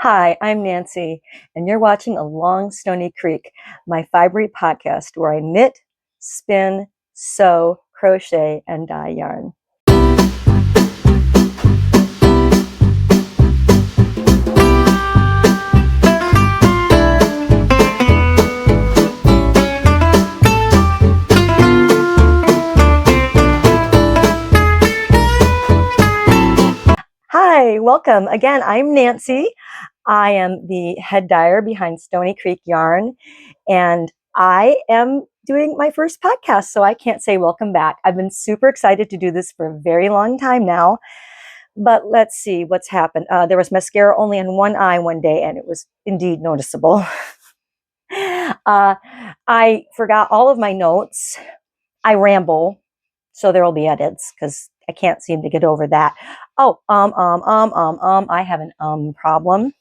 Hi, I'm Nancy, and you're watching Along Stony Creek, my fibery podcast where I knit, spin, sew, crochet, and dye yarn. Hi, welcome. Again, I'm Nancy. I am the head dyer behind Stony Creek Yarn, and I am doing my first podcast, so I can't say welcome back. I've been super excited to do this for a very long time now, but let's see what's happened. There was mascara only in one eye one day, and it was indeed noticeable. I forgot all of my notes. I ramble, so there will be edits because I can't seem to get over that. Oh, I have an problem,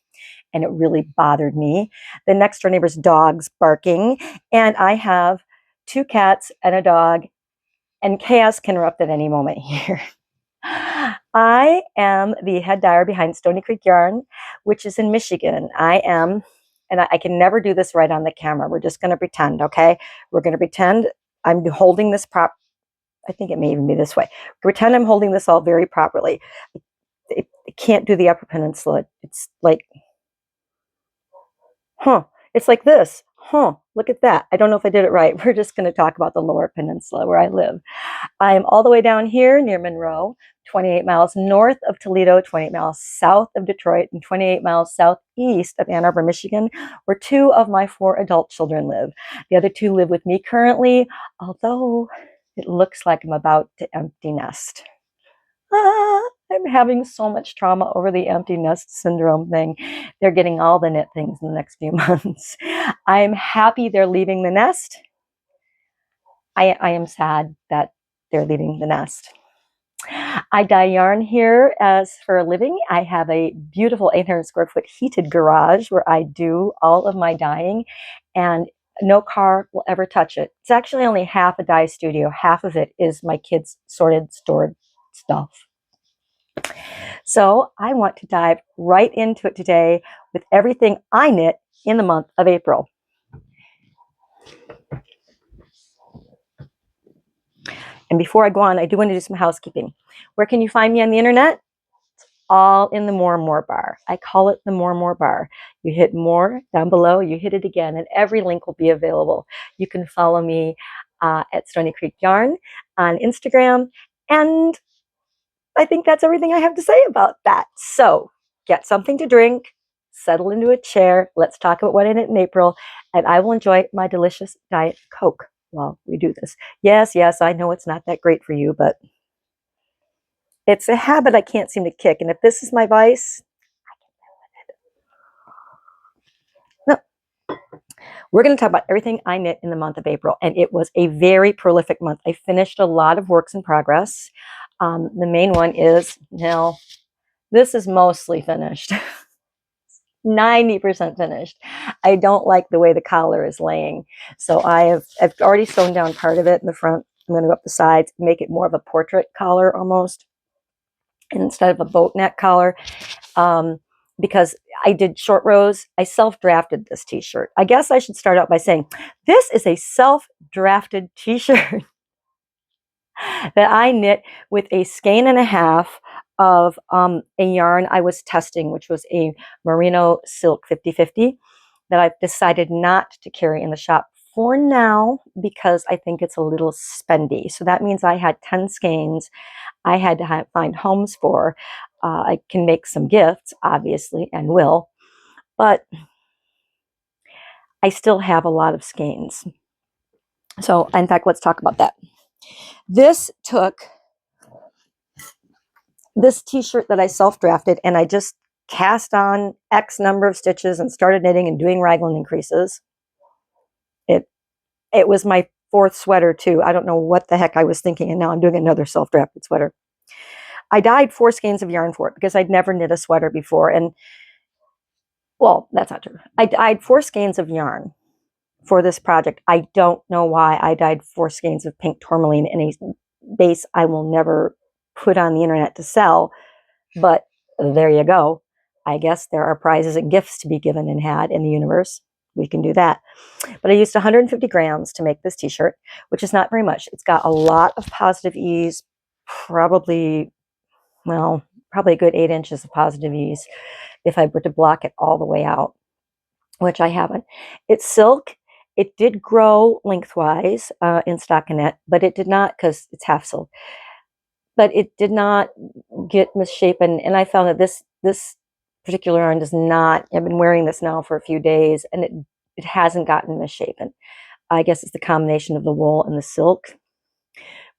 and it really bothered me. The next door neighbor's dog's barking, and I have two cats and a dog, and chaos can erupt at any moment here. I am the head dyer behind Stony Creek Yarn, which is in Michigan. And I can never do this right on the camera. We're just going to pretend, okay? We're going to pretend I'm holding this I think it may even be this way. Pretend I'm holding this all very properly. It can't do the Upper Peninsula. It's like, it's like this. Look at that. I don't know if I did it right. We're just going to talk about the Lower Peninsula where I live. I'm all the way down here near Monroe, 28 miles north of Toledo, 28 miles south of Detroit, and 28 miles southeast of Ann Arbor, Michigan, where two of my 4 adult children live. The other 2 live with me currently, although it looks like I'm about to empty nest. I'm having so much trauma over the empty nest syndrome thing. They're getting all the knit things in the next few months. I'm happy they're leaving the nest. I am sad that they're leaving the nest. I dye yarn here as for a living. I have a beautiful 800 square foot heated garage where I do all of my dyeing, and no car will ever touch it. It's actually only half a dye studio. Half of it is my kids' stored stuff. So I want to dive right into it today with everything I knit in the month of April. And before I go on, I do want to do some housekeeping. Where can you find me on the internet? All in the more bar. I call it the more bar. You hit more down below, you hit it again, and every link will be available. You can follow me at Stony Creek Yarn on Instagram, and I think that's everything I have to say about that. So get something to drink, settle into a chair. Let's talk about what I knit in April, and I will enjoy my delicious Diet Coke while we do this. Yes, I know it's not that great for you, but it's a habit I can't seem to kick. And if this is my vice, no. We're going to talk about everything I knit in the month of April. And it was a very prolific month. I finished a lot of works in progress. The main one is, now, this is mostly finished. 90% finished. I don't like the way the collar is laying. So I've already sewn down part of it in the front. I'm going to go up the sides, make it more of a portrait collar almost, instead of a boat neck collar. Because I did short rows. I self-drafted this t-shirt. I guess I should start out by saying this is a self-drafted t-shirt that I knit with a skein and a half of a yarn I was testing, which was a merino silk 50/50 that I've decided not to carry in the shop for now because I think it's a little spendy. So that means I had 10 skeins I had to find homes for. I can make some gifts, obviously, and will, but I still have a lot of skeins. So, in fact, let's talk about that. This t-shirt that I self-drafted, and I just cast on X number of stitches and started knitting and doing raglan increases. It was my 4th sweater too. I don't know what the heck I was thinking, and now I'm doing another self-drafted sweater. I dyed 4 skeins of yarn for it because I'd never knit a sweater before. And, well, that's not true. I dyed 4 skeins of yarn for this project. I don't know why I dyed 4 skeins of pink tourmaline in a base I will never put on the internet to sell, but there you go. I guess there are prizes and gifts to be given and had in the universe. We can do that. But I used 150 grams to make this t-shirt, which is not very much. It's got a lot of positive ease, probably a good 8 inches of positive ease if I were to block it all the way out, which I haven't. It's silk. It did grow lengthwise in stockinette, but it did not, because it's half silk, but it did not get misshapen. And I found that this particular yarn does not. I've been wearing this now for a few days, and it hasn't gotten misshapen. I guess it's the combination of the wool and the silk,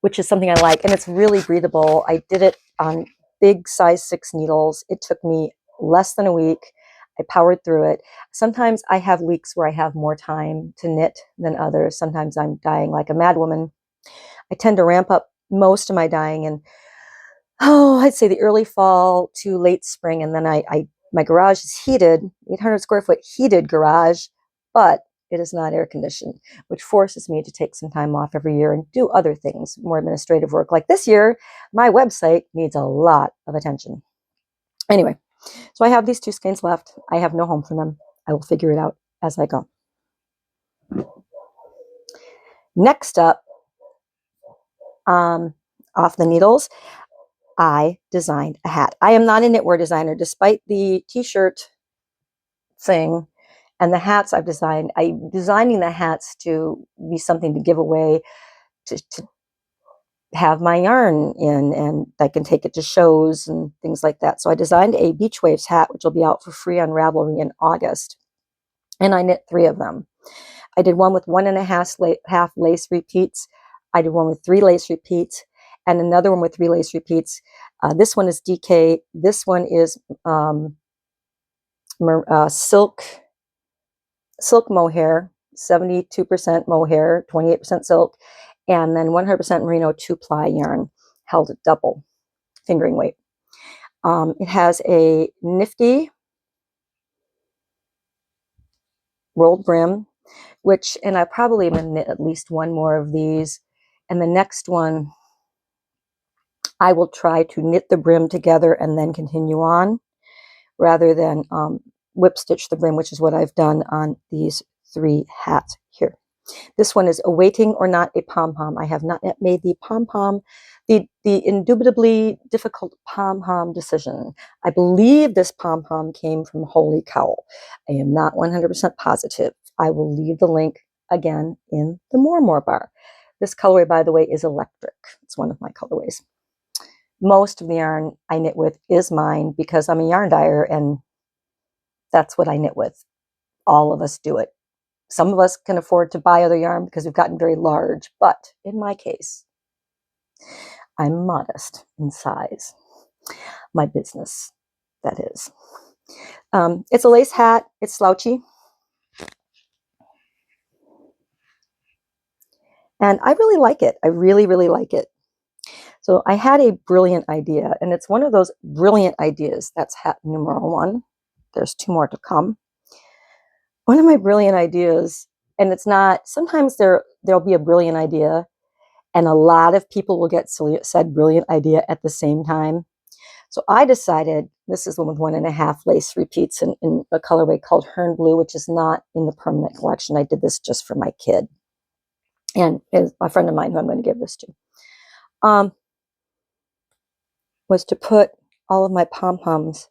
which is something I like. And it's really breathable. I did it on big size 6 needles. It took me less than a week. I powered through it. Sometimes I have weeks where I have more time to knit than others. Sometimes I'm dyeing like a madwoman. I tend to ramp up most of my dyeing in, I'd say the early fall to late spring. And then my garage is heated, 800 square foot heated garage, but it is not air conditioned, which forces me to take some time off every year and do other things, more administrative work. Like this year, my website needs a lot of attention. Anyway, so I have these 2 skeins left. I have no home for them. I will figure it out as I go. Next up, off the needles, I designed a hat. I am not a knitwear designer, despite the t-shirt thing and the hats I've designed. I'm designing the hats to be something to give away, to have my yarn in, and I can take it to shows and things like that. So I designed a Beach Waves hat, which will be out for free on Ravelry in August. And I knit 3 of them. I did one with 1.5 lace repeats. I did one with 3 lace repeats, and another one with 3 lace repeats. This one is DK. This one is silk mohair, 72% mohair, 28% silk, and then 100% merino 2-ply yarn, held at double fingering weight. It has a nifty rolled brim, and I probably am going to knit at least one more of these. And the next one, I will try to knit the brim together and then continue on, rather than whip stitch the brim, which is what I've done on these 3 hats here. This one is awaiting or not a pom-pom. I have not yet made the pom-pom, the indubitably difficult pom-pom decision. I believe this pom-pom came from Holy Cowl. I am not 100% positive. I will leave the link again in the more bar. This colorway, by the way, is electric. It's one of my colorways. Most of the yarn I knit with is mine because I'm a yarn dyer, and that's what I knit with. All of us do it. Some of us can afford to buy other yarn because we've gotten very large, but in my case, I'm modest in size. My business, that is. It's a lace hat. It's slouchy. And I really like it. I really, really like it. So I had a brilliant idea, and it's one of those brilliant ideas. That's hat numero 1. There's 2 more to come. One of my brilliant ideas, and it's not, sometimes there'll be a brilliant idea, and a lot of people will get said brilliant idea at the same time. So I decided, this is one with 1.5 lace repeats in a colorway called Hern Blue, which is not in the permanent collection. I did this just for my kid and a friend of mine who I'm going to give this to. Was to put all of my pom-poms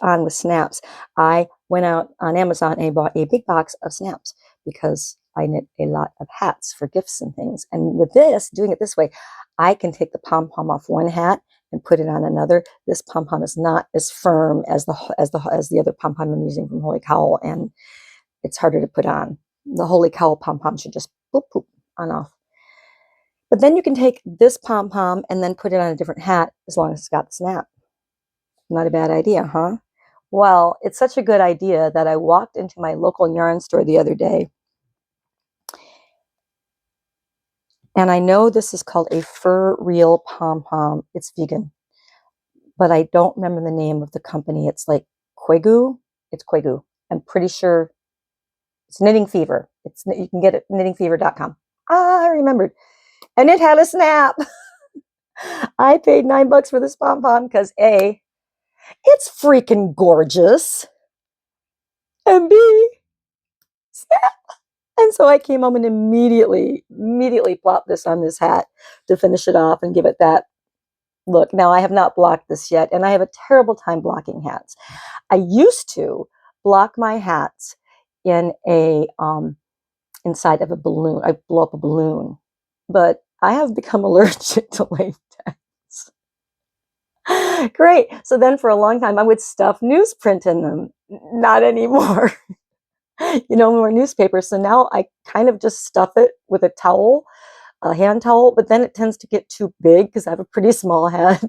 on with snaps. I went out on Amazon and I bought a big box of snaps because I knit a lot of hats for gifts and things. And with this, doing it this way, I can take the pom-pom off one hat and put it on another. This pom-pom is not as firm as the other pom-pom I'm using from Holy Cowl, and it's harder to put on. The Holy Cowl pom-pom should just boop, boop, on off. But then you can take this pom-pom and then put it on a different hat as long as it's got the snap. Not a bad idea, huh? Well, it's such a good idea that I walked into my local yarn store the other day. And I know this is called a fur reel pom-pom. It's vegan. But I don't remember the name of the company. It's like Quegu. It's Quegu. I'm pretty sure it's Knitting Fever. You can get it at knittingfever.com. I remembered. And it had a snap. I paid $9 for this pom-pom because A, It's freaking gorgeous. And B, snap. And so I came home and immediately plopped this on this hat to finish it off and give it that look. Now I have not blocked this yet, and I have a terrible time blocking hats. I used to block my hats in a inside of a balloon. I blow up a balloon, but I have become allergic to latex. Great. So then for a long time, I would stuff newsprint in them. Not anymore. More newspapers. So now I kind of just stuff it with a towel, a hand towel, but then it tends to get too big because I have a pretty small head.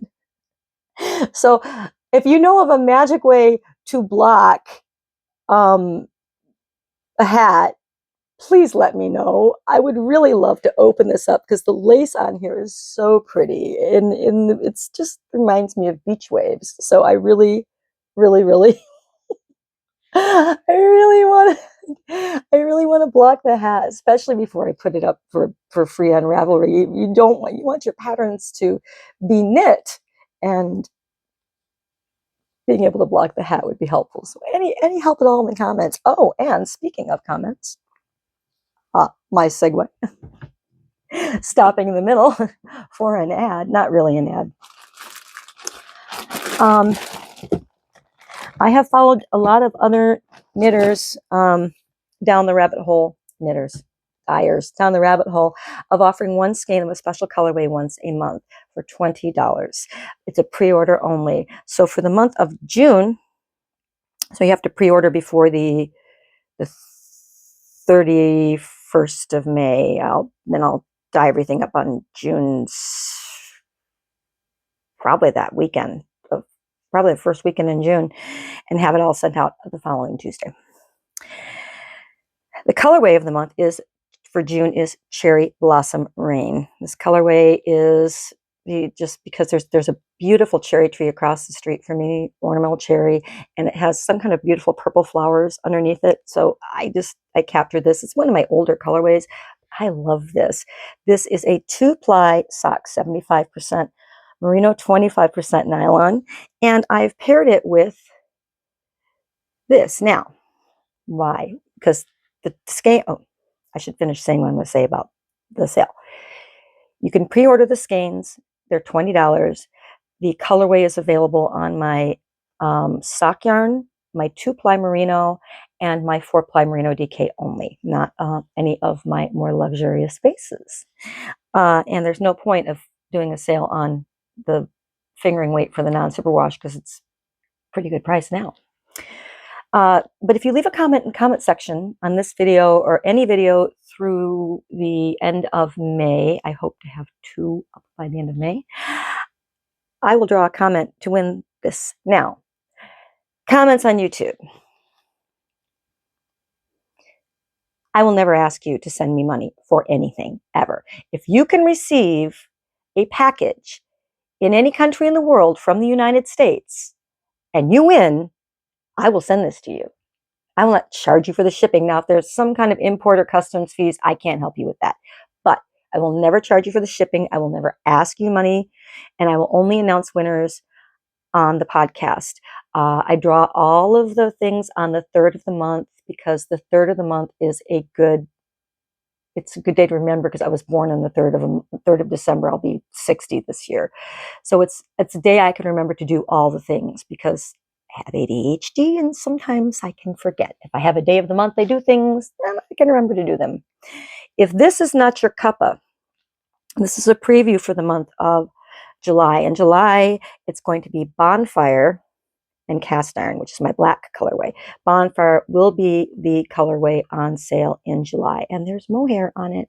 So if you know of a magic way to block a hat, please let me know. I would really love to open this up because the lace on here is so pretty, and it's just reminds me of beach waves. So I really, really, really, I really want to block the hat, especially before I put it up for free on Ravelry. You want your patterns to be knit, and being able to block the hat would be helpful. So any help at all in the comments. Oh, and speaking of comments, my segue. Stopping in the middle for an ad, not really an ad. I have followed a lot of other knitters down the rabbit hole, dyers, down the rabbit hole of offering one skein of a special colorway once a month for $20. It's a pre-order only. So for the month of June, so you have to pre-order before the 31st of May. Then I'll dye everything up on June's, probably that weekend, probably the first weekend in June, and have it all sent out the following Tuesday. The colorway of the month for June is Cherry Blossom Rain. This colorway is just because there's a beautiful cherry tree across the street from me, ornamental cherry, and it has some kind of beautiful purple flowers underneath it. So I captured this. It's one of my older colorways. I love this. This is a 2-ply sock, 75% merino, 25% nylon, and I've paired it with this. Now, why? Because the skein, I should finish saying what I'm going to say about the sale. You can pre-order the skeins. They're $20. The colorway is available on my sock yarn, my 2-ply merino, and my 4-ply merino DK only, not any of my more luxurious bases. And there's no point of doing a sale on the fingering weight for the non-superwash because it's a pretty good price now. But if you leave a comment in the comment section on this video or any video through the end of May, I hope to have 2 up by the end of May, I will draw a comment to win this. Now, comments on YouTube. I will never ask you to send me money for anything, ever. If you can receive a package in any country in the world from the United States and you win, I will send this to you. I will not charge you for the shipping. Now, if there's some kind of import or customs fees, I can't help you with that. But I will never charge you for the shipping. I will never ask you money. And I will only announce winners on the podcast. I draw all of the things on the 3rd of the month because the 3rd of the month is it's a good day to remember because I was born on the 3rd of December. I'll be 60 this year. So it's a day I can remember to do all the things because I have ADHD and sometimes I can forget. If I have a day of the month I do things, then I can remember to do them. If this is not your cuppa, this is a preview for the month of July. In July, it's going to be Bonfire and Cast Iron, which is my black colorway. Bonfire will be the colorway on sale in July. And there's mohair on it.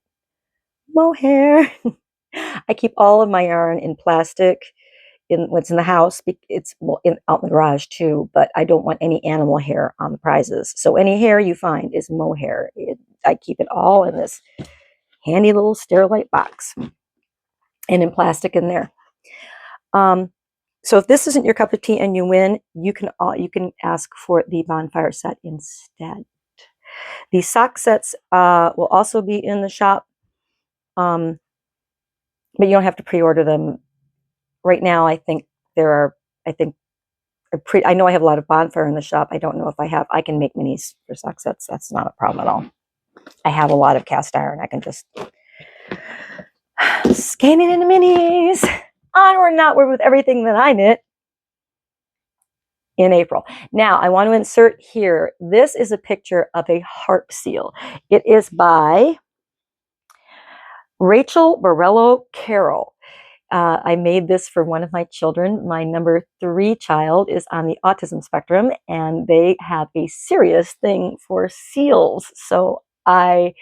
Mohair. I keep all of my yarn in plastic in what's in the house. It's out in the garage too, but I don't want any animal hair on the prizes. So any hair you find is mohair. I keep it all in this handy little Sterilite box and in plastic in there. So if this isn't your cup of tea and you win, you can ask for the Bonfire set instead. The sock sets will also be in the shop, but you don't have to pre-order them right now. I think I know I have a lot of bonfire in the shop. I don't know if I can make minis for socks. That's not a problem at all. I have a lot of cast iron. I can just scan it into minis. Onward and outward with everything that I knit in April. Now, I want to insert here, this is a picture of a harp seal. It is by Rachel Borello Carroll. I made this for one of my children. My number 3 child is on the autism spectrum, and they have a serious thing for seals. So I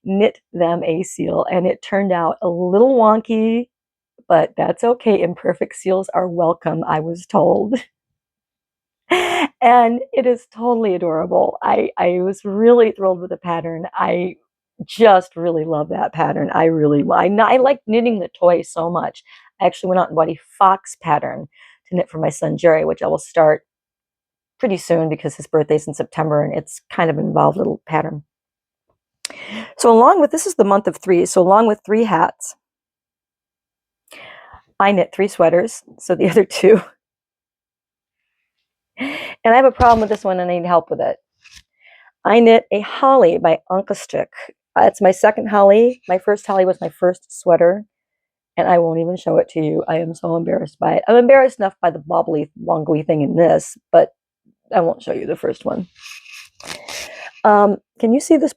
knit them a seal, and it turned out a little wonky, but that's okay. Imperfect seals are welcome, I was told. And it is totally adorable. I was really thrilled with the pattern. I just really love that pattern. I like knitting the toy so much. I actually went out and bought a fox pattern to knit for my son Jerry, which I will start pretty soon because his birthday's in September, and it's kind of an involved little pattern. So this is the month of 3, so along with 3 hats, I knit 3 sweaters, so the other 2. And I have a problem with this one and I need help with it. I knit a holly by Unkestrick. It's my second holly. My first holly was my first sweater, and I won't even show it to you. I am so embarrassed by it. I'm embarrassed enough by the bobbly, wongly thing in this, but I won't show you the first one. Can you see this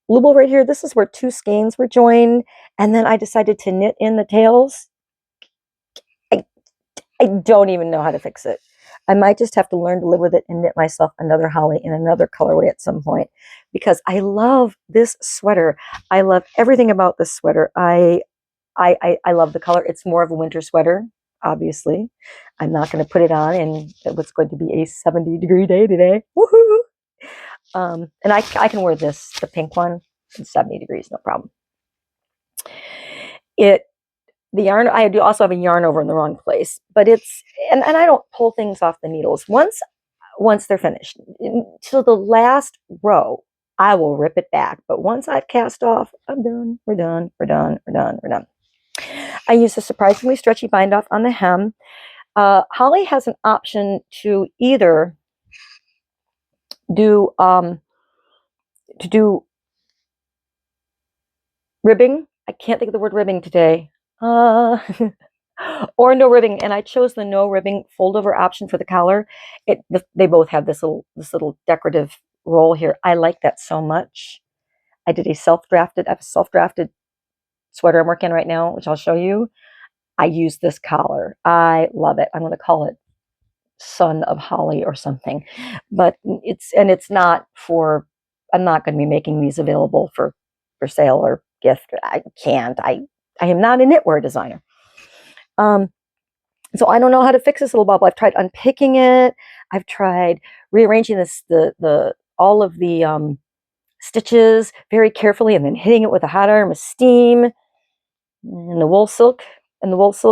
looble right here? This is where 2 skeins were joined, and then I decided to knit in the tails. I don't even know how to fix it. I might just have to learn to live with it and knit myself another holly in another colorway at some point, because I love this sweater. I love everything about this sweater. I love the color. It's more of a winter sweater, obviously. I'm not going to put it on in what's going to be a 70-degree day today. Woohoo! And I can wear this, the pink one, in 70 degrees, no problem. The yarn, I do also have a yarn over in the wrong place, but and I don't pull things off the needles. Once they're finished, till the last row, I will rip it back. But once I've cast off, I'm done. We're done. I use a surprisingly stretchy bind off on the hem. Holly has an option to either do ribbing. I can't think of the word ribbing today. Or no ribbing, and I chose the no ribbing fold over option for the collar. They both have this little decorative roll here. I like that so much. I have a self-drafted sweater I'm working on right now, which I'll show you. I use this collar. I love it. I'm going to call it Son of Holly or something, but it's not for. I'm not going to be making these available for sale or gift. I can't. I am not a knitwear designer. So I don't know how to fix this little bubble. I've tried unpicking it. I've tried rearranging all of the stitches very carefully, and then hitting it with a hot iron with steam and the wool silk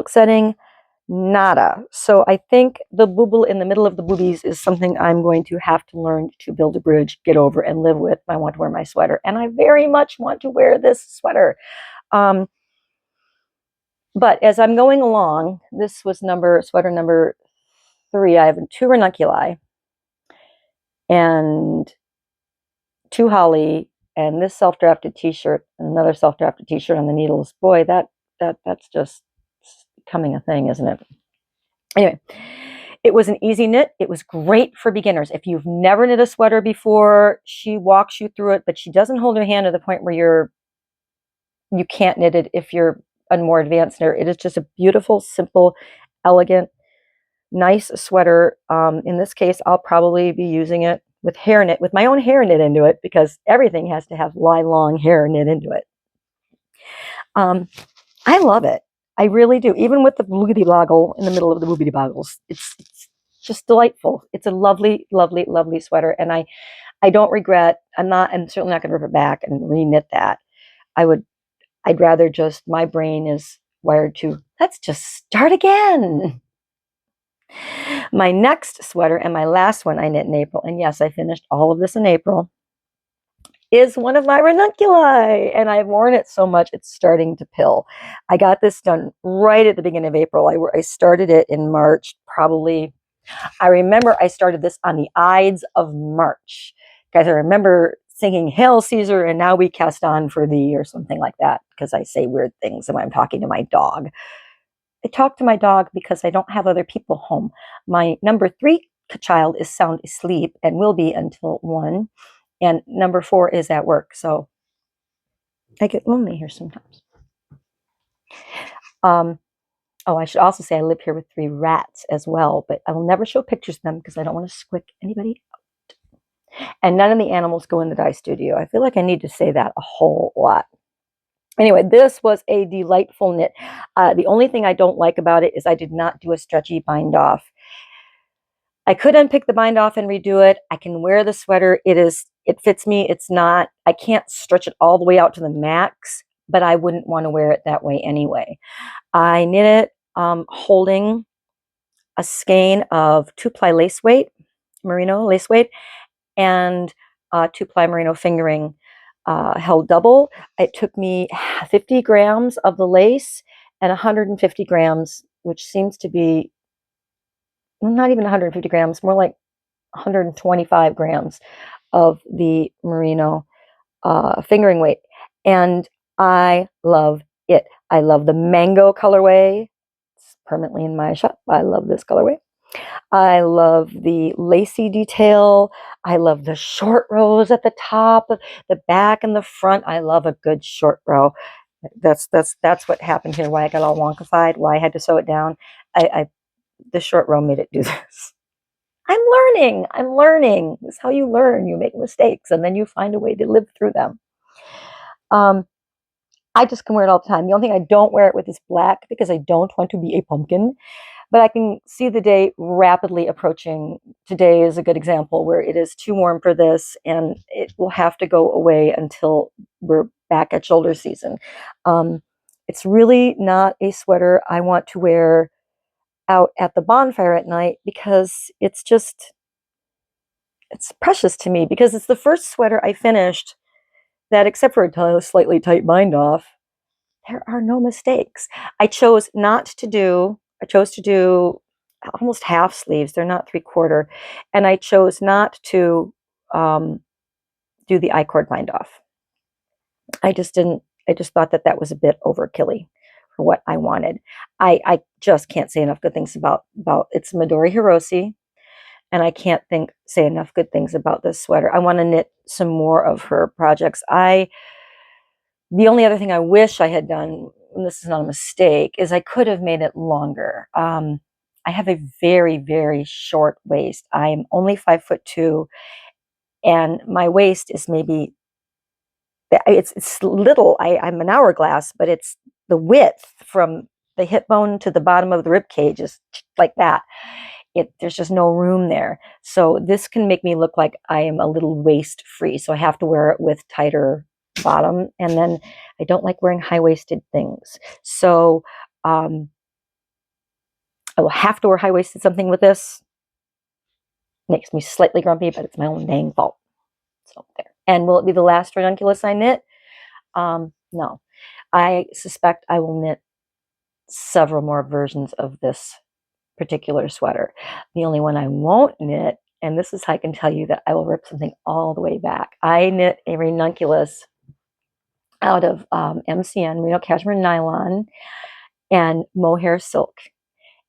setting. Nada. So I think the booble in the middle of the boobies is something I'm going to have to learn to build a bridge, get over, and live with. I want to wear my sweater, and I very much want to wear this sweater. But as I'm going along, this was sweater number 3. I have 2 ranunculi and 2 holly, and this self-drafted t-shirt, and another self-drafted t-shirt on the needles. Boy, that's just becoming a thing, isn't it? Anyway, it was an easy knit. It was great for beginners. If you've never knit a sweater before, she walks you through it, but she doesn't hold your hand to the point where you can't knit it if you're a more advanced knitter. It is just a beautiful, simple, elegant, nice sweater. In this case, I'll probably be using it with my own hair knit into it, because everything has to have long hair knit into it. I love it. I really do. Even with the boogity boggle in the middle of the boogity boggles, it's just delightful. It's a lovely, lovely, lovely sweater, and I don't regret. I'm certainly not going to rip it back and re-knit that. I'd rather just, my brain is wired to, let's just start again. My next sweater, and my last one I knit in April, and yes, I finished all of this in April, is one of my ranunculi, and I've worn it so much it's starting to pill. I got this done right at the beginning of April. I started it in March, probably I remember I started this on the Ides of March. Guys, I remember singing Hail Caesar and now we cast on for thee or something like that because I say weird things when I'm talking to my dog. I talk to my dog because I don't have other people home. My number 3 child is sound asleep and will be until 1. And number 4 is at work. So I get lonely here sometimes. Oh, I should also say I live here with 3 rats as well, but I will never show pictures of them because I don't want to squick anybody out. And none of the animals go in the dye studio. I feel like I need to say that a whole lot. Anyway, this was a delightful knit. The only thing I don't like about it is I did not do a stretchy bind off. I could unpick the bind off and redo it. I can wear the sweater. It fits me. It's not, I can't stretch it all the way out to the max, but I wouldn't want to wear it that way anyway. I knit it holding a skein of 2-ply lace weight, merino lace weight, and 2-ply merino fingering held double. It took me 50 grams of the lace and 150 grams, which seems to be not even 150 grams, more like 125 grams of the merino fingering weight. And I love it. I love the mango colorway. It's permanently in my shop. I love this colorway. I love the lacy detail. I love the short rows at the top, the back and the front. I love a good short row. That's what happened here. Why I got all wonkified. Why I had to sew it down. The short row made it do this. I'm learning. I'm learning. This is how you learn. You make mistakes and then you find a way to live through them. I just can wear it all the time. The only thing I don't wear it with is black because I don't want to be a pumpkin. But I can see the day rapidly approaching. Today is a good example where it is too warm for this and it will have to go away until we're back at shoulder season. It's really not a sweater I want to wear out at the bonfire at night because it's precious to me because it's the first sweater I finished that, except for a slightly tight bind off, there are no mistakes. I chose to do almost half sleeves. They're not 3/4. And I chose not to do the I-cord bind off. I just thought that was a bit overkilly for what I wanted. I just can't say enough good things about it's Midori Hirose. And I can't say enough good things about this sweater. I want to knit some more of her projects. The only other thing I wish I had done, and this is not a mistake, is I could have made it longer. I have a very, very short waist. I am only 5'2", and my waist is maybe, it's little. I'm an hourglass, but it's the width from the hip bone to the bottom of the rib cage is like that. There's just no room there. So this can make me look like I am a little waist free. So I have to wear it with tighter bottom. And then I don't like wearing high-waisted things. So I will have to wear high-waisted something with this. Makes me slightly grumpy, but it's my own dang fault. So there. And will it be the last ranunculus I knit? No. I suspect I will knit several more versions of this particular sweater. The only one I won't knit, and this is how I can tell you that I will rip something all the way back. I knit a ranunculus out of MCN, Merino Cashmere Nylon, and mohair silk.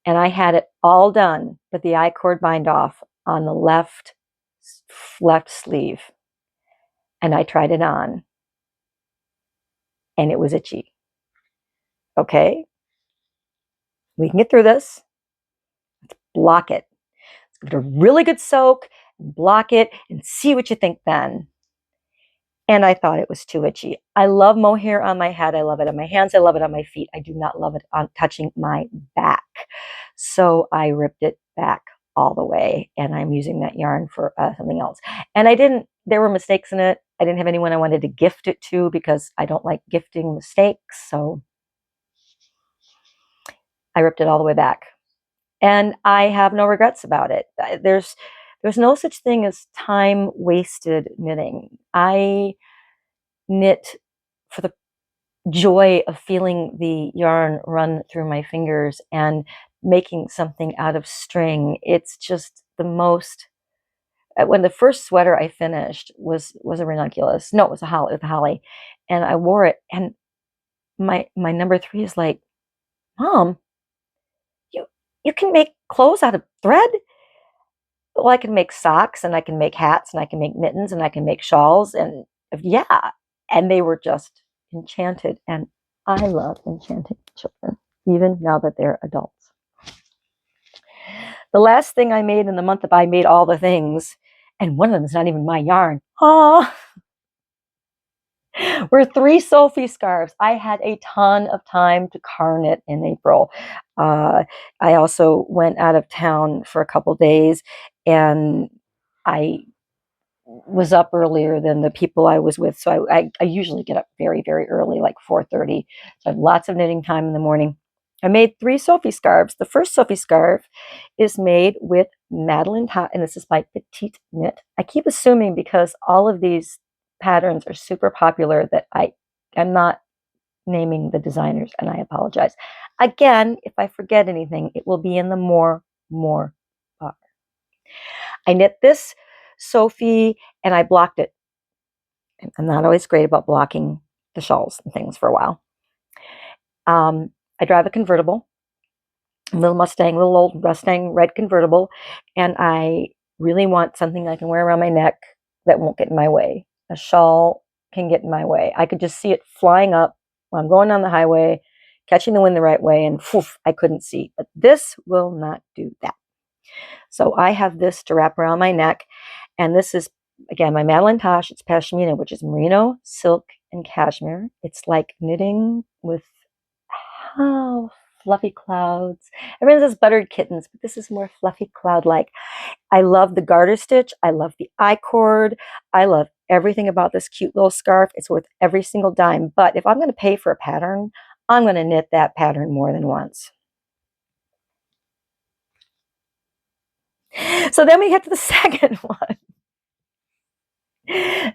And I had it all done, but the I-cord bind off on the left sleeve. And I tried it on, and it was itchy. Okay, we can get through this. Let's block it. Let's give it a really good soak, and block it, and see what you think then. And I thought it was too itchy. I love mohair on my head. I love it on my hands. I love it on my feet. I do not love it on touching my back. So I ripped it back all the way, and I'm using that yarn for something else. And there were mistakes in it. I didn't have anyone I wanted to gift it to because I don't like gifting mistakes. So I ripped it all the way back. And I have no regrets about it. There's no such thing as time wasted knitting. I knit for the joy of feeling the yarn run through my fingers and making something out of string. It's just the most. When the first sweater I finished was a ranunculus. No, it was a holly, and I wore it. And my number 3 is like, Mom, you you can make clothes out of thread. Well, I can make socks, and I can make hats, and I can make mittens, and I can make shawls, and yeah. And they were just enchanted. And I love enchanting children, even now that they're adults. The last thing I made in the month of I made all the things, and one of them is not even my yarn. Oh, were 3 Sophie scarves. I had a ton of time to darn it in April. I also went out of town for a couple days, and I was up earlier than the people I was with. So I usually get up very, very early, like 4:30. So I have lots of knitting time in the morning. I made 3 Sophie scarves. The first Sophie scarf is made with Madeline Tot, and this is by Petite Knit. I keep assuming because all of these patterns are super popular that I am not naming the designers, and I apologize. Again, if I forget anything, it will be in the more bar. I knit this Sophie and I blocked it. I'm not always great about blocking the shawls and things for a while. I drive a convertible, a little old Mustang red convertible, and I really want something I can wear around my neck that won't get in my way. A shawl can get in my way. I could just see it flying up when I'm going down the highway, catching the wind the right way, and poof, I couldn't see. But this will not do that. So I have this to wrap around my neck, and this is, again, my Madeline Tosh. It's pashmina, which is merino, silk, and cashmere. It's like knitting with fluffy clouds. Everyone says buttered kittens, but this is more fluffy cloud-like. I love the garter stitch. I love the I-cord. I love everything about this cute little scarf. It's worth every single dime. But if I'm going to pay for a pattern, I'm going to knit that pattern more than once. So then we get to the second one.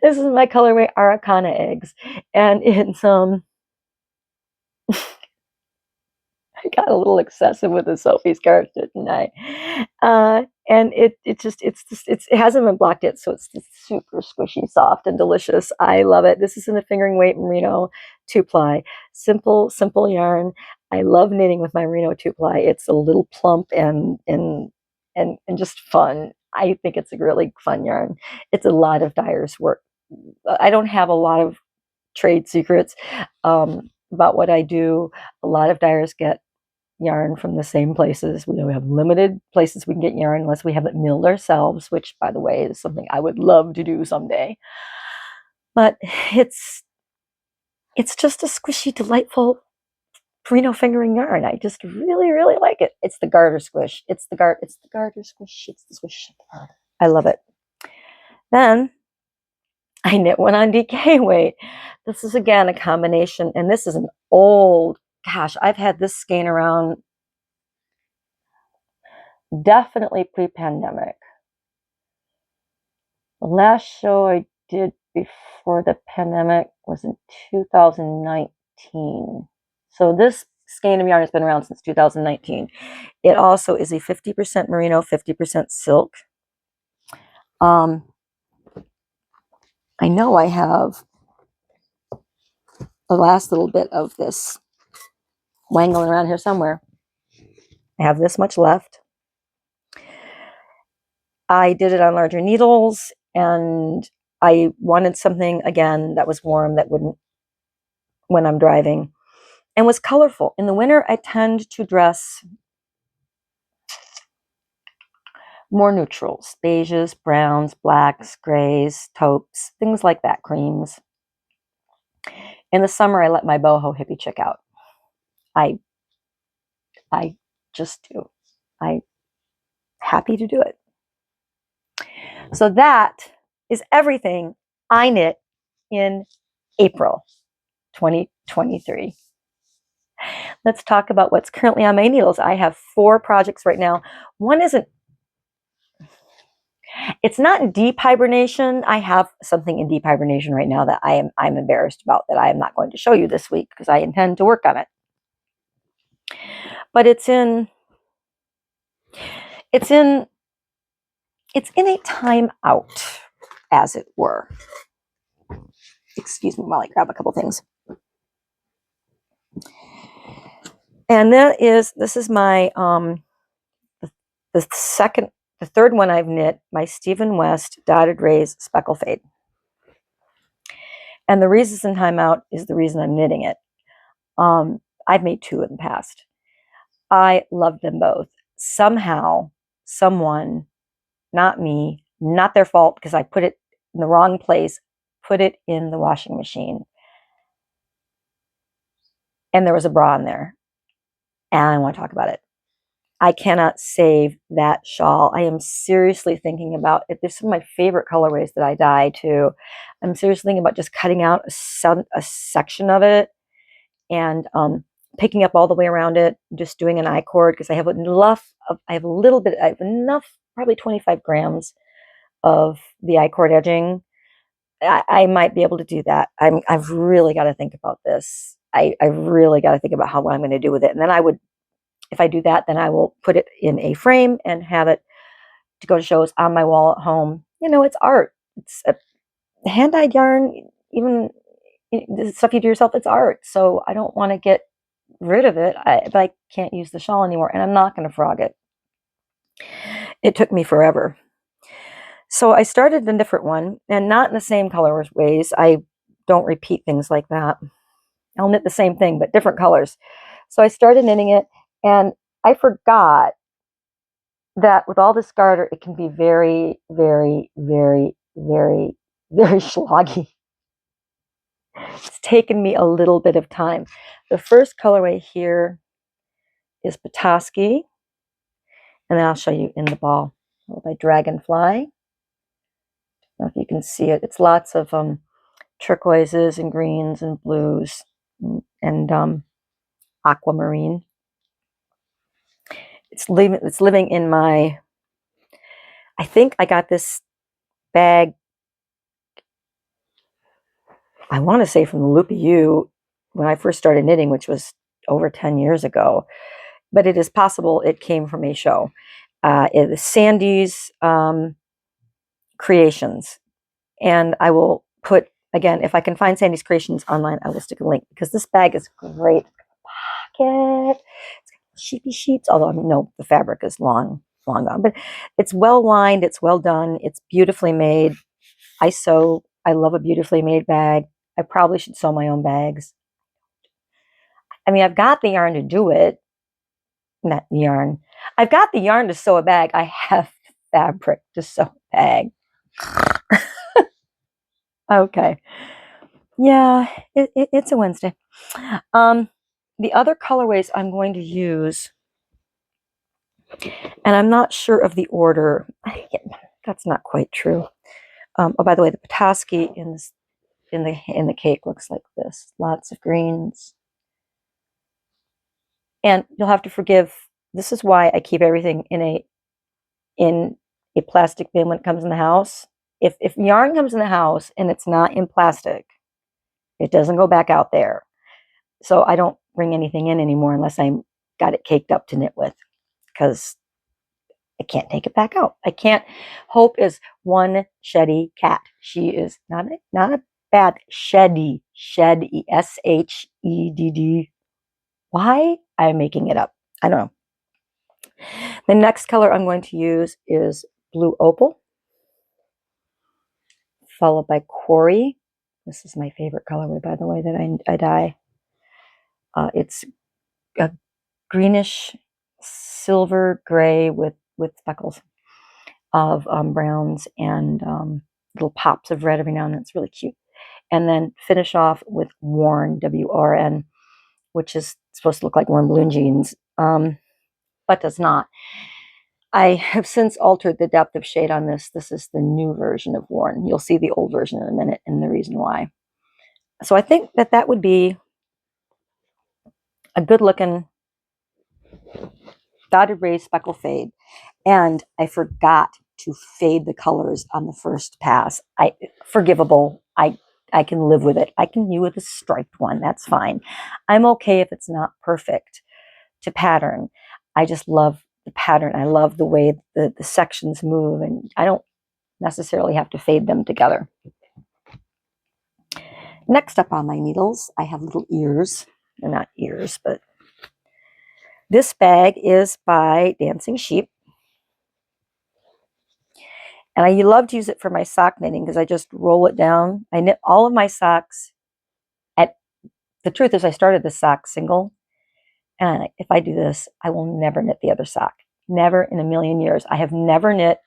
This is my colorway Araucana eggs, and it's I got a little excessive with the Sophie scarf, didn't I? And it hasn't been blocked yet, so it's just super squishy, soft, and delicious. I love it. This is in a fingering weight merino 2-ply, simple yarn. I love knitting with my merino 2-ply. It's a little plump and just fun. I think it's a really fun yarn. It's a lot of dyer's work. I don't have a lot of trade secrets about what I do. A lot of dyers get yarn from the same places. We have limited places we can get yarn unless we have it milled ourselves, which, by the way, is something I would love to do someday. But it's just a squishy, delightful merino fingering yarn. I just really, really like it. It's the garter squish. It's the garter squish. It's the squish of the garter. I love it. Then I knit one on DK weight. This is, again, a combination, and this is an old, gosh, I've had this skein around definitely pre-pandemic. The last show I did before the pandemic was in 2019. So this skein of yarn has been around since 2019. It also is a 50% merino, 50% silk. I know I have the last little bit of this wangling around here somewhere. I have this much left. I did it on larger needles, and I wanted something, again, that was warm, that wouldn't, when I'm driving, and was colorful. In the winter, I tend to dress more neutrals, beiges, browns, blacks, grays, taupes, things like that, creams. In the summer, I let my boho hippie chick out. I just do. I'm happy to do it. So that is everything I knit in April 2023. Let's talk about what's currently on my needles. I have 4 projects right now. One isn't, it's not in deep hibernation. I have something in deep hibernation right now that I'm embarrassed about, that I am not going to show you this week because I intend to work on it. But it's in It's in a timeout, as it were. Excuse me while I grab a couple things. And this is my the third one I've knit, my Stephen West Dotted Rays Speckle Fade. And the reason it's in timeout is the reason I'm knitting it. I've made two in the past. I love them both. Somehow, someone, not me, not their fault because I put it in the wrong place, put it in the washing machine. And there was a bra in there. And I want to talk about it. I cannot save that shawl. I am seriously thinking about it. There's some of my favorite colorways that I dye too. I'm seriously thinking about just cutting out a section of it and picking up all the way around it, just doing an I-cord because I have enough, probably 25 grams of the I-cord edging. I might be able to do that. I've really got to think about this. I really got to think about what I'm going to do with it. And then if I do that, then I will put it in a frame and have it to go to shows on my wall at home. You know, it's art. It's a hand-dyed yarn, even the stuff you do yourself, it's art. So I don't want to get rid of it, but I can't use the shawl anymore, and I'm not going to frog it. It took me forever. So I started a different one, and not in the same colorways. I don't repeat things like that. I'll knit the same thing, but different colors. So I started knitting it, and I forgot that with all this garter, it can be very, very, very, very, very sloggy. It's taken me a little bit of time. The first colorway here is Petoskey, and then I'll show you in the ball by Dragonfly. I don't know if you can see it. It's lots of turquoises and greens and blues and aquamarine. It's living in my, I think I got this bag, I want to say from the Loopy U when I first started knitting, which was over 10 years ago. But it is possible it came from a show. It is Sandy's Creations. And I will put, again, if I can find Sandy's Creations online, I will stick a link because this bag is great. Pocket. It's got sheepy sheets, although no, the fabric is long gone. But it's well lined, it's well done, it's beautifully made. I love a beautifully made bag. I probably should sew my own bags. I mean, I've got the yarn to do it. Not the yarn. I've got the yarn to sew a bag. I have fabric to sew a bag. Okay. Yeah, it's a Wednesday. The other colorways I'm going to use, and I'm not sure of the order. That's not quite true. Oh, by the way, the Petoskey in the cake looks like this. Lots of greens. And you'll have to forgive. This is why I keep everything in a plastic bin when it comes in the house. If yarn comes in the house and it's not in plastic, it doesn't go back out there. So I don't bring anything in anymore unless I got it caked up to knit with, because I can't take it back out. I can't. Hope is one sheddy cat. She is not a bad sheddy. Sheddy. Shedd. Why? I'm making it up. I don't know. The next color I'm going to use is Blue Opal, followed by Quarry. This is my favorite colorway, by the way, that I dye. It's a greenish silver gray with speckles of browns and little pops of red every now and then. It's really cute. And then finish off with Worn, WRN, which is supposed to look like Worn Balloon Jeans, but does not. I have since altered the depth of shade on this. This is the new version of Worn. You'll see the old version in a minute and the reason why. So I think that would be a good looking Dotted Rays Speckle Fade. And I forgot to fade the colors on the first pass. Forgivable. I can live with it. I can do with a striped one. That's fine. I'm okay if it's not perfect to pattern. I just love the pattern. I love the way the sections move, and I don't necessarily have to fade them together. Next up on my needles, I have little ears. They're not ears, but this bag is by Dancing Sheep. And I love to use it for my sock knitting because I just roll it down. I knit all of my socks. The truth is I started this sock single. And if I do this, I will never knit the other sock. Never in a million years. I have never knit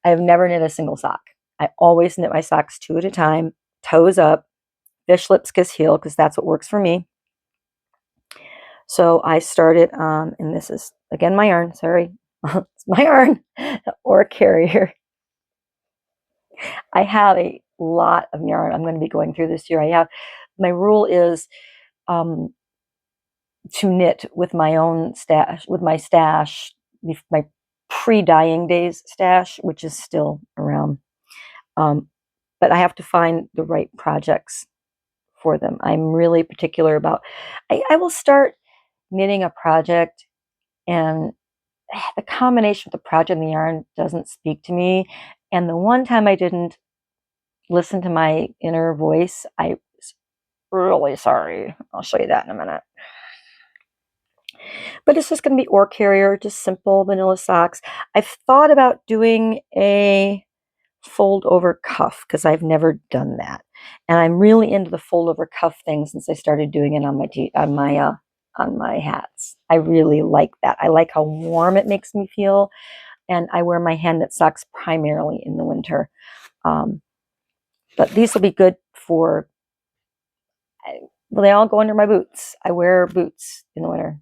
a single sock. I always knit my socks 2 at a time, toes up, fish lips kiss heel, because that's what works for me. So I started, and this is, again, my yarn, sorry. It's my yarn, or carrier. I have a lot of yarn I'm going to be going through this year. My rule is to knit with my own stash, my pre-dyeing days stash, which is still around. But I have to find the right projects for them. I'm really particular about, I will start knitting a project and the combination of the project and the yarn doesn't speak to me. And the one time I didn't listen to my inner voice, I was really sorry. I'll show you that in a minute. But it's just going to be Or Carrier, just simple vanilla socks. I've thought about doing a fold over cuff because I've never done that, and I'm really into the fold over cuff thing since I started doing it on my hats. I really like that. I like how warm it makes me feel, and I wear my hand knit socks primarily in the winter. But these will be good for. Well, they all go under my boots. I wear boots in the winter.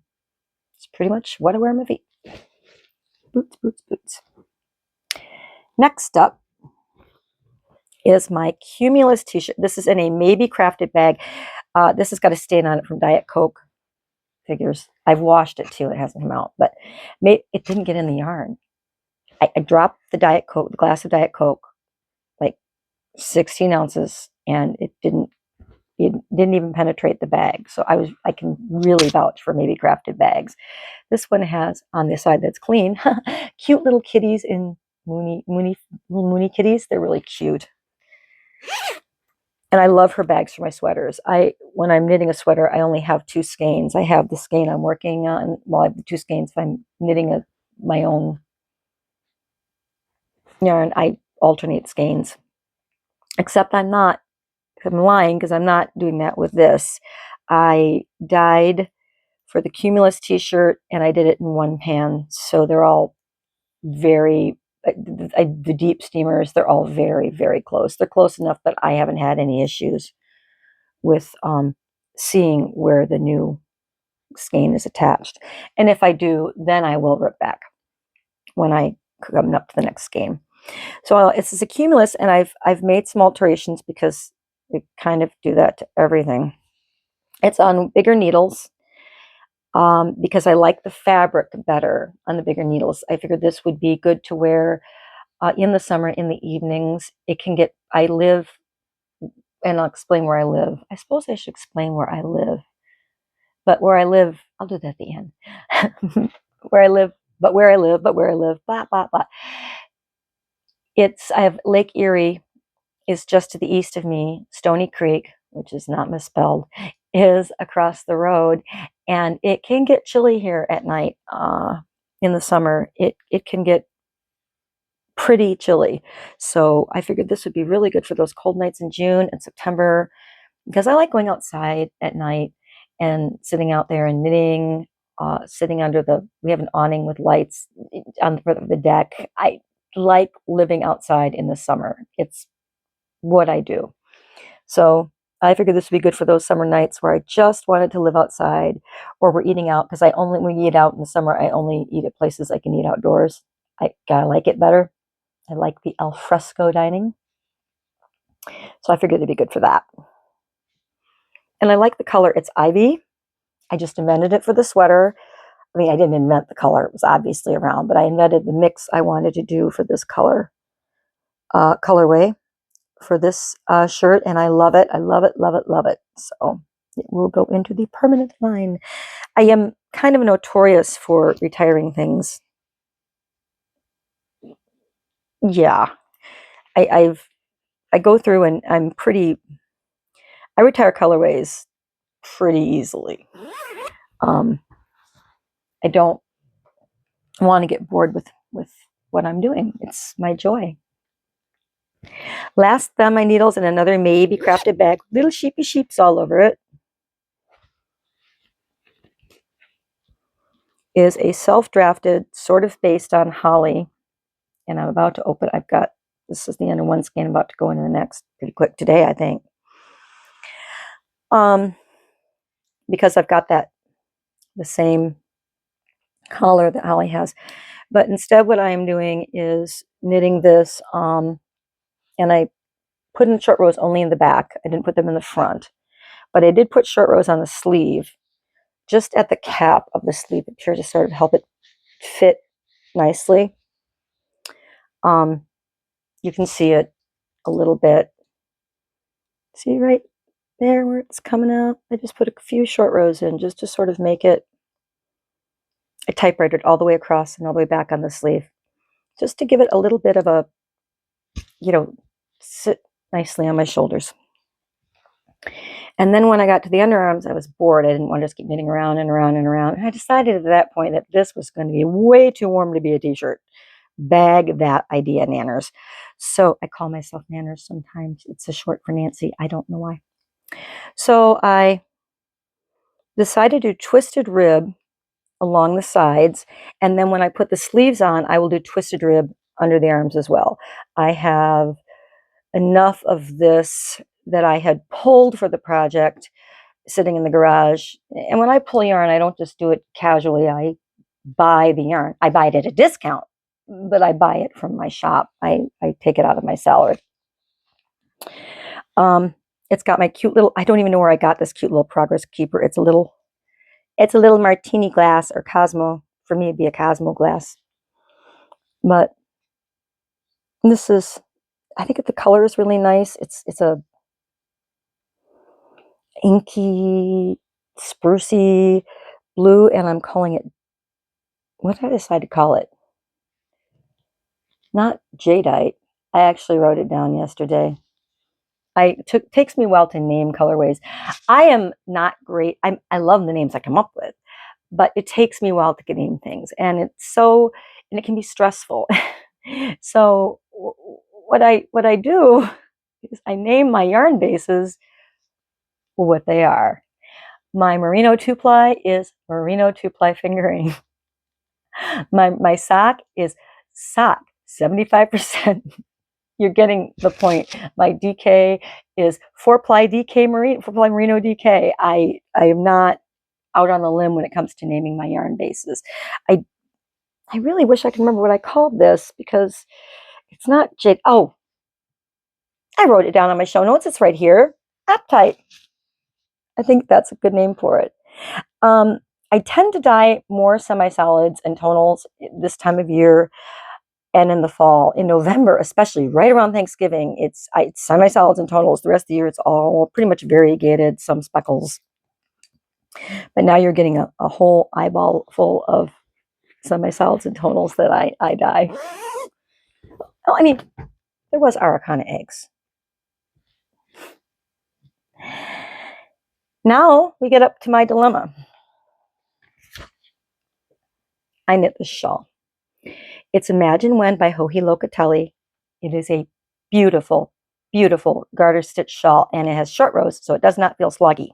It's pretty much what I wear on my feet. Boots, boots, boots. Next up is my Cumulus t-shirt. This is in a Maybe Crafted bag. This has got a stain on it from Diet Coke. Figures. I've washed it too. It hasn't come out, but it didn't get in the yarn. I dropped the glass of Diet Coke, like 16 ounces, and it didn't even penetrate the bag. So I can really vouch for Maybe Crafted bags. This one has on the side that's clean, cute little kitties in Moony kitties. They're really cute. And I love her bags for my sweaters. When I'm knitting a sweater, I only have 2 skeins. I have the skein I'm working on. Well, I have 2 skeins. If I'm knitting my own yarn, I alternate skeins. Except I'm lying because I'm not doing that with this. I dyed for the Cumulus t-shirt and I did it in one pan. So they're all the deep steamers, they're all very, very close. They're close enough that I haven't had any issues with seeing where the new skein is attached. And if I do, then I will rip back when I come up to the next skein. So it's a Cumulus, and I've made some alterations because we kind of do that to everything. It's on bigger needles because I like the fabric better on the bigger needles. I figured this would be good to wear in the summer in the evenings. I live, and I'll explain where I live. I suppose I should explain where I live. But where I live, I'll do that at the end. Where I live, blah, blah, blah. I have Lake Erie is just to the east of me. Stony Creek, which is not misspelled, is across the road. And it can get chilly here at night in the summer. It can get pretty chilly. So I figured this would be really good for those cold nights in June and September because I like going outside at night and sitting out there and knitting, sitting under we have an awning with lights on the deck. I like living outside in the summer. It's what I do. So I figured this would be good for those summer nights where I just wanted to live outside or we're eating out because when we eat out in the summer, I only eat at places I can eat outdoors. I gotta like it better. I like the al fresco dining. So I figured it'd be good for that. And I like the color. It's ivy. I just invented it for the sweater. I mean, I didn't invent the color. It was obviously around, but I invented the mix I wanted to do for this colorway for this shirt, and I love it. I love it, love it, love it. So it will go into the permanent line. I am kind of notorious for retiring things. Yeah, I go through and I retire colorways pretty easily. I don't want to get bored with what I'm doing. It's my joy. Last, found my needles in another maybe crafted bag. Little sheepy sheeps all over it. Is a self-drafted, sort of based on holly. And I'm about to open. This is the end of one skein. I'm about to go into the next pretty quick today, I think. Because I've got the same collar that holly has. But instead what I am doing is knitting this, and I put in short rows only in the back. I didn't put them in the front. But I did put short rows on the sleeve, just at the cap of the sleeve here to sort of help it fit nicely. You can see it a little bit. See right there where it's coming out? I just put a few short rows in just to sort of make it. I typewritered all the way across and all the way back on the sleeve, just to give it a little bit of a, sit nicely on my shoulders. And then when I got to the underarms, I was bored. I didn't want to just keep knitting around and around and around. And I decided at that point that this was going to be way too warm to be a t-shirt. Bag that idea, Nanners. So I call myself Nanners sometimes. It's a short for Nancy. I don't know why. So I decided to do twisted rib along the sides. And then when I put the sleeves on, I will do twisted rib under the arms as well. I have enough of this that I had pulled for the project sitting in the garage. And when I pull yarn, I don't just do it casually. I buy the yarn. I buy it at a discount, but I buy it from my shop. I take it out of my salary. It's got my cute little, I don't even know where I got this cute little progress keeper. It's a little martini glass, or Cosmo. For me, it'd be a Cosmo glass. But this is, I think the color is really nice. It's a inky, sprucey blue, and I'm calling it, what did I decide to call it? Not jadeite. I actually wrote it down yesterday. Takes me a while to name colorways. I am not great. I love the names I come up with, but it takes me a while to name things, and it can be stressful. So what I do is I name my yarn bases what they are. My merino 2-ply is merino 2-ply fingering. My sock is sock 75%. You're getting the point. My DK is 4-ply DK merino, 4-ply merino DK. I am not out on the limb when it comes to naming my yarn bases. I really wish I could remember what I called this, because it's not jade. Oh, I wrote it down on my show notes. It's right here. Aptite. I think that's a good name for it. I tend to dye more semi-solids and tonals this time of year and in the fall. In November, especially right around Thanksgiving, it's semi-solids and tonals. The rest of the year, it's all pretty much variegated, some speckles. But now you're getting a whole eyeball full of semi-solids and tonals that I dye. Oh, I mean, there was Araucana eggs. Now we get up to my dilemma. I knit this shawl. It's Imagine When by Joji Locatelli. It is a beautiful, beautiful garter stitch shawl, and it has short rows, so it does not feel sloggy.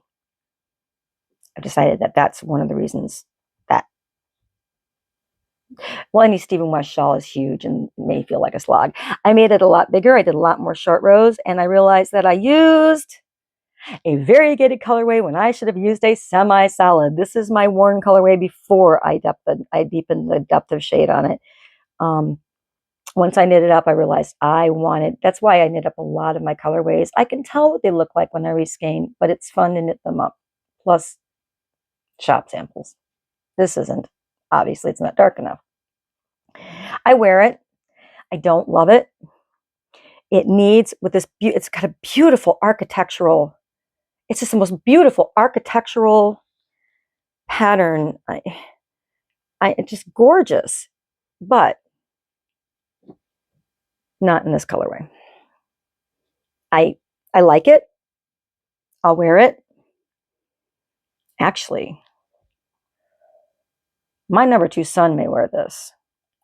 I've decided that that's one of the reasons that. Well, any Stephen West shawl is huge and may feel like a slog. I made it a lot bigger. I did a lot more short rows, and I realized that I used a variegated colorway when I should have used a semi-solid. This is my worn colorway before I deepened the depth of shade on it. Once I knit it up, I realized that's why I knit up a lot of my colorways. I can tell what they look like when I reskein, but it's fun to knit them up. Plus, shop samples. This isn't. Obviously, it's not dark enough. I wear it. I don't love it. It needs, it's got a beautiful architectural, it's just the most beautiful architectural pattern. It's just gorgeous, but not in this colorway. I like it. I'll wear it. Actually, my number 2 son may wear this.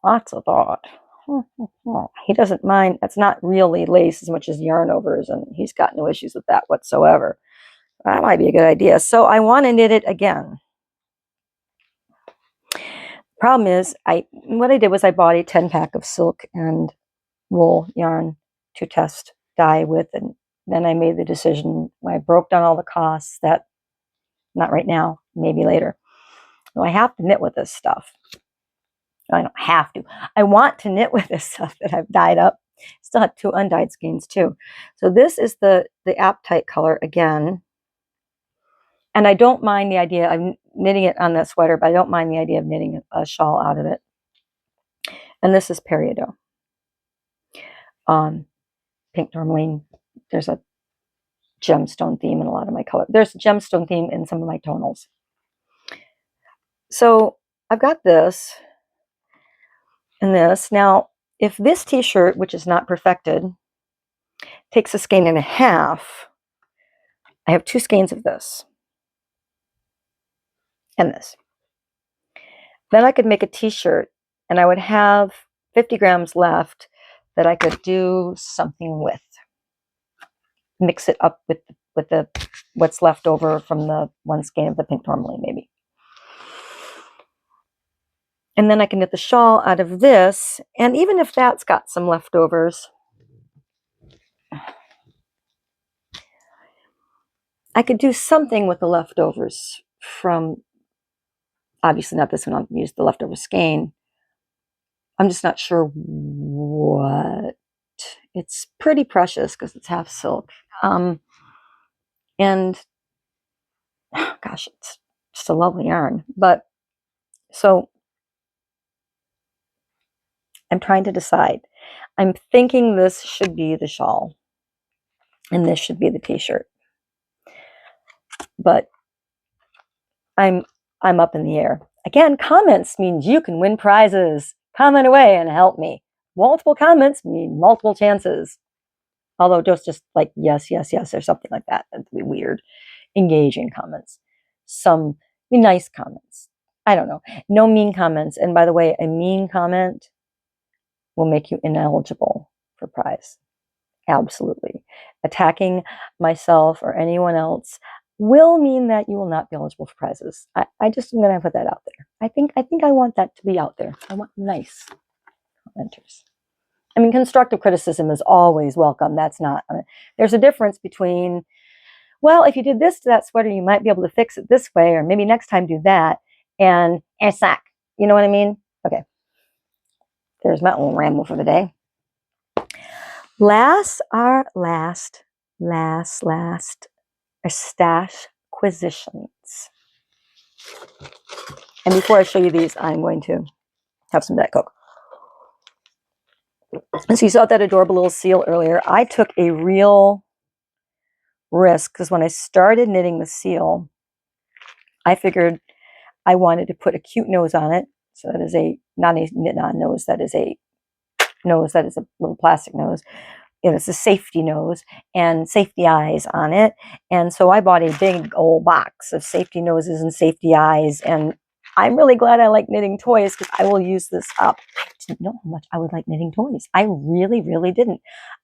Lots of thought. He doesn't mind. That's not really lace as much as yarn overs, and he's got no issues with that whatsoever. That might be a good idea. So I want to knit it again. Problem is, what I did was I bought a 10-pack of silk and wool yarn to test dye with, and then I made the decision when I broke down all the costs that not right now, maybe later. So I have to knit with this stuff. I don't have to. I want to knit with this stuff that I've dyed up. Still have 2 undyed skeins too. So this is the Aptite color again. And I don't mind the idea of knitting it on that sweater, but I don't mind the idea of knitting a shawl out of it. And this is Peridot. Pink tourmaline. There's a gemstone theme in a lot of my color. There's a gemstone theme in some of my tonals. So I've got this and this. Now, if this t-shirt, which is not perfected, takes a skein and a half, I have 2 skeins of this and this. Then I could make a t-shirt, and I would have 50 grams left that I could do something with. Mix it up with the what's left over from the 1 skein of the pink tourmaline, maybe. And then I can knit the shawl out of this, and even if that's got some leftovers, I could do something with the leftovers from, obviously not this one, I'll use the leftover skein. I'm just not sure what. It's pretty precious because it's half silk. And gosh, it's just a lovely yarn. But so I'm trying to decide. I'm thinking this should be the shawl and this should be the t-shirt. But I'm up in the air. Again, comments means you can win prizes. Comment away and help me. Multiple comments mean multiple chances. Although just like yes, yes, yes, or something like that. That'd be weird. Engaging comments. Some be nice comments. I don't know. No mean comments. And by the way, a mean comment will make you ineligible for prize. Absolutely. Attacking myself or anyone else will mean that you will not be eligible for prizes. I just am going to put that out there. I think I want that to be out there. I want nice commenters. I mean, constructive criticism is always welcome. That's not, there's a difference between, well, if you did this to that sweater, you might be able to fix it this way, or maybe next time do that, and sack. You know what I mean? Okay. There's my little ramble for the day. Last are stash acquisitions. And before I show you these, I'm going to have some Diet Coke. And so you saw that adorable little seal earlier. I took a real risk because when I started knitting the seal, I figured I wanted to put a cute nose on it. So that is not a knit-on nose, that is a nose that is a little plastic nose. It's a safety nose and safety eyes on it. And so I bought a big old box of safety noses and safety eyes. And I'm really glad I like knitting toys because I will use this up. I didn't know how much I would like knitting toys. I really, really didn't.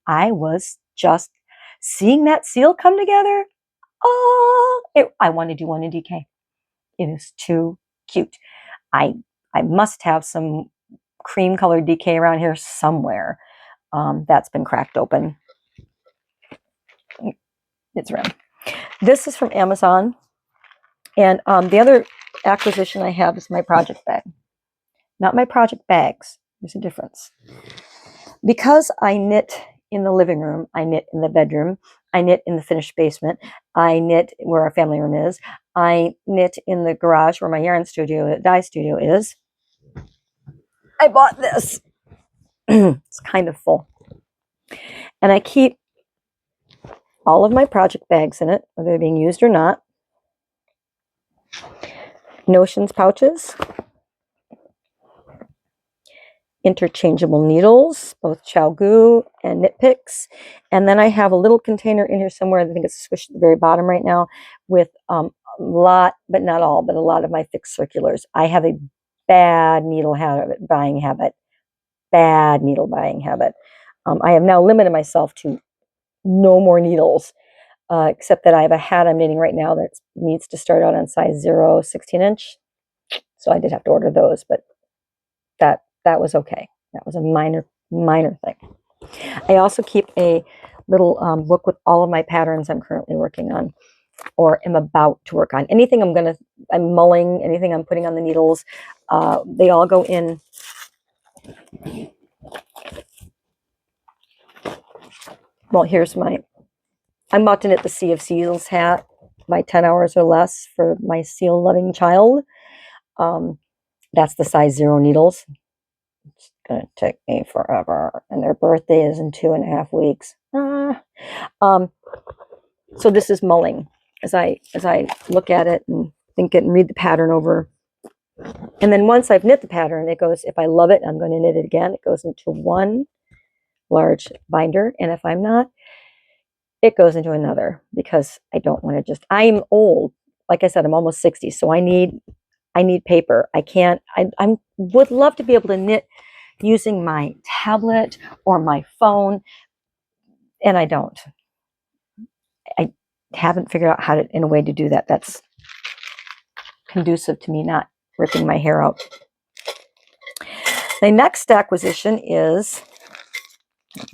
I was just seeing that seal come together. Oh, I want to do one in DK. It is too cute. I must have some cream colored DK around here somewhere. That's been cracked open. It's around. This is from Amazon. And the other acquisition I have is my project bag. Not my project bags. There's a difference. Because I knit in the living room, I knit in the bedroom, I knit in the finished basement, I knit where our family room is, I knit in the garage where my yarn studio, dye studio is. I bought this. It's kind of full. And I keep all of my project bags in it, whether they're being used or not. notions pouches, interchangeable needles, both Chalgu and knit picks. And then I have a little container in here somewhere, I think it's squished at the very bottom right now, with a lot, but not all, but a lot of my fixed circulars. I have a bad needle buying habit. Bad needle buying habit. I have now limited myself to no more needles, except that I have a hat I'm knitting right now that needs to start out on size 0, 16-inch. So I did have to order those, but that was okay. That was a minor thing. I also keep a little book with all of my patterns I'm currently working on or am about to work on. Anything I'm mulling, anything I'm putting on the needles, they all go in. Well, here's I'm about to knit the Sea of Seals hat, my 10 hours or less for my seal loving child. That's the size 0 needles. It's going to take me forever. And their birthday is in 2.5 weeks. So this is mulling as I look at it and think it and read the pattern over. And then once I've knit the pattern, it goes, if I love it, I'm going to knit it again. It goes into one large binder. And if I'm not, it goes into another, because I don't want to I'm old. Like I said, I'm almost 60. So I need paper. I would love to be able to knit using my tablet or my phone. And I don't. I haven't figured out in a way to do that that's conducive to me not ripping my hair out. The next acquisition is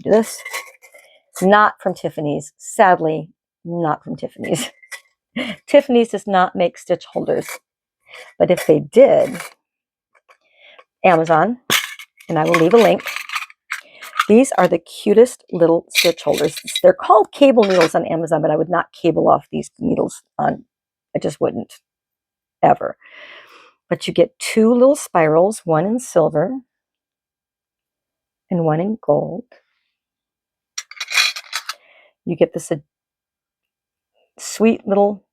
this. Not from Tiffany's. Sadly, not from Tiffany's. Tiffany's does not make stitch holders. But if they did, Amazon, and I will leave a link. These are the cutest little stitch holders. They're called cable needles on Amazon, but I would not cable off these needles on. I just wouldn't, ever. But you get 2 little spirals, one in silver and one in gold. You get this sweet little,